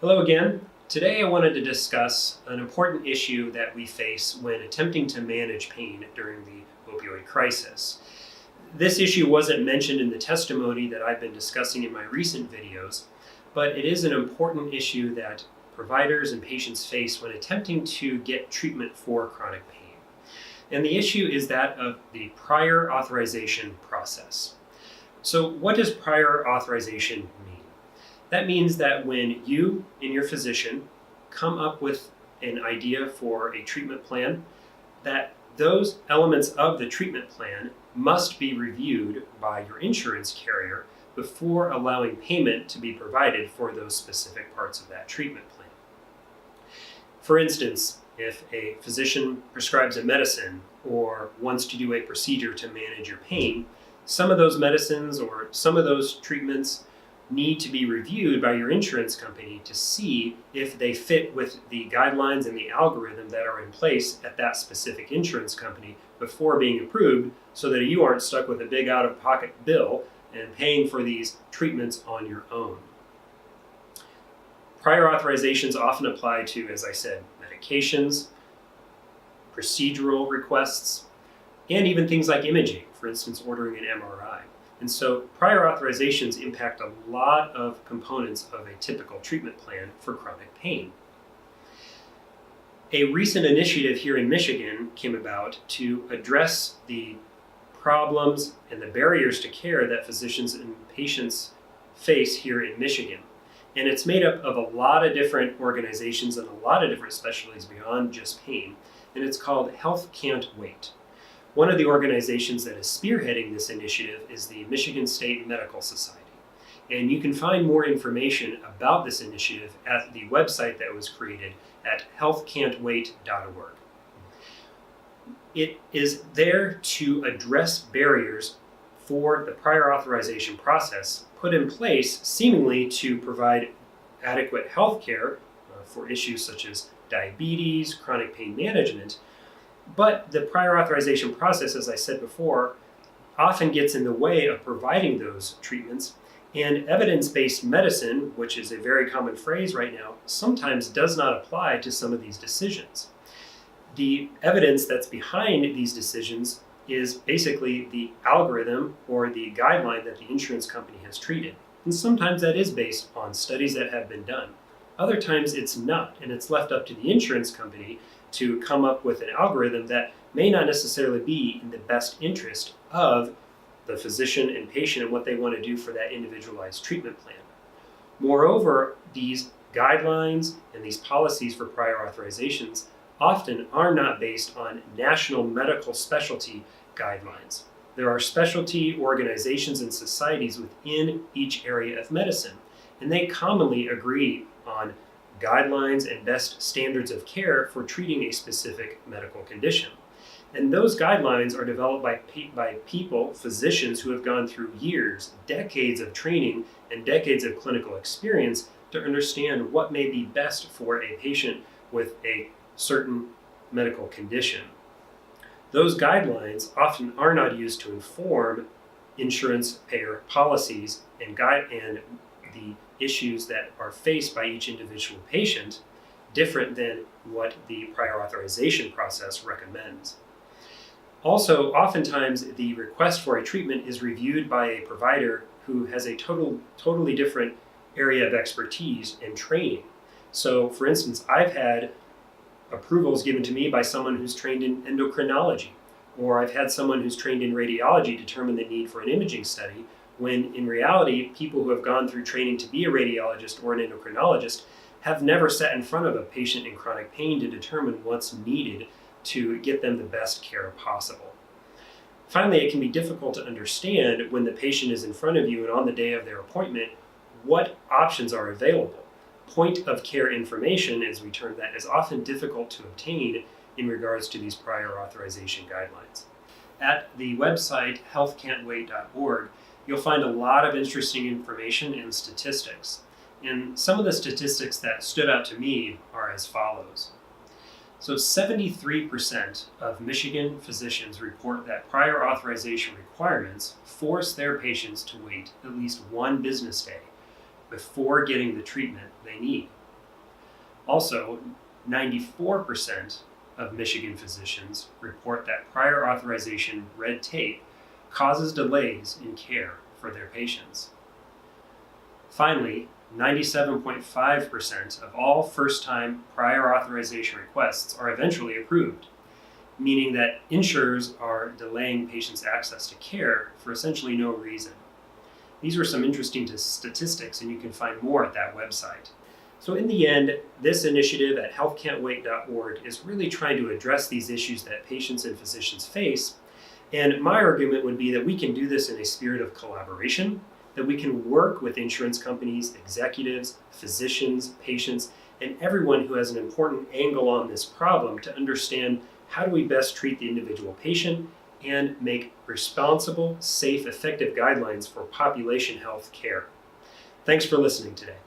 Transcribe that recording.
Hello again. Today I wanted to discuss an important issue that we face when attempting to manage pain during the opioid crisis. This issue wasn't mentioned in the testimony that I've been discussing in my recent videos, but it is an important issue that providers and patients face when attempting to get treatment for chronic pain. And the issue is that of the prior authorization process. So, what does prior authorization mean? That means that when you and your physician come up with an idea for a treatment plan, that those elements of the treatment plan must be reviewed by your insurance carrier before allowing payment to be provided for those specific parts of that treatment plan. For instance, if a physician prescribes a medicine or wants to do a procedure to manage your pain, some of those medicines or some of those treatments need to be reviewed by your insurance company to see if they fit with the guidelines and the algorithm that are in place at that specific insurance company before being approved, so that you aren't stuck with a big out-of-pocket bill and paying for these treatments on your own. Prior authorizations often apply to, as I said, medications, procedural requests, and even things like imaging, for instance, ordering an MRI. And so prior authorizations impact a lot of components of a typical treatment plan for chronic pain. A recent initiative here in Michigan came about to address the problems and the barriers to care that physicians and patients face here in Michigan. And it's made up of a lot of different organizations and a lot of different specialties beyond just pain. And it's called Health Can't Wait. One of the organizations that is spearheading this initiative is the Michigan State Medical Society. And you can find more information about this initiative at the website that was created at healthcantwait.org. It is there to address barriers for the prior authorization process put in place seemingly to provide adequate health care for issues such as diabetes, chronic pain management. But the prior authorization process, as I said before, often gets in the way of providing those treatments. And evidence-based medicine, which is a very common phrase right now, sometimes does not apply to some of these decisions. The evidence that's behind these decisions is basically the algorithm or the guideline that the insurance company has treated. And sometimes that is based on studies that have been done. Other times it's not, and it's left up to the insurance company to come up with an algorithm that may not necessarily be in the best interest of the physician and patient and what they want to do for that individualized treatment plan. Moreover, these guidelines and these policies for prior authorizations often are not based on national medical specialty guidelines. There are specialty organizations and societies within each area of medicine, and they commonly agree on guidelines and best standards of care for treating a specific medical condition. And those guidelines are developed by people, physicians who have gone through years, decades of training, and decades of clinical experience to understand what may be best for a patient with a certain medical condition. Those guidelines often are not used to inform insurance payer policies and the issues that are faced by each individual patient, different than what the prior authorization process recommends. Also, oftentimes the request for a treatment is reviewed by a provider who has a totally different area of expertise and training. So, for instance, I've had approvals given to me by someone who's trained in endocrinology, or I've had someone who's trained in radiology determine the need for an imaging study, when in reality, people who have gone through training to be a radiologist or an endocrinologist have never sat in front of a patient in chronic pain to determine what's needed to get them the best care possible. Finally, it can be difficult to understand when the patient is in front of you and on the day of their appointment, what options are available. Point of care information, as we term that, is often difficult to obtain in regards to these prior authorization guidelines. At the website healthcantwait.org, you'll find a lot of interesting information and statistics. And some of the statistics that stood out to me are as follows. So 73% of Michigan physicians report that prior authorization requirements force their patients to wait at least one business day before getting the treatment they need. Also, 94% of Michigan physicians report that prior authorization red tape causes delays in care for their patients. Finally, 97.5% of all first-time prior authorization requests are eventually approved, meaning that insurers are delaying patients' access to care for essentially no reason. These were some interesting statistics, and you can find more at that website. So in the end, this initiative at healthcantwait.org is really trying to address these issues that patients and physicians face. And my argument would be that we can do this in a spirit of collaboration, that we can work with insurance companies, executives, physicians, patients, and everyone who has an important angle on this problem to understand how do we best treat the individual patient and make responsible, safe, effective guidelines for population health care. Thanks for listening today.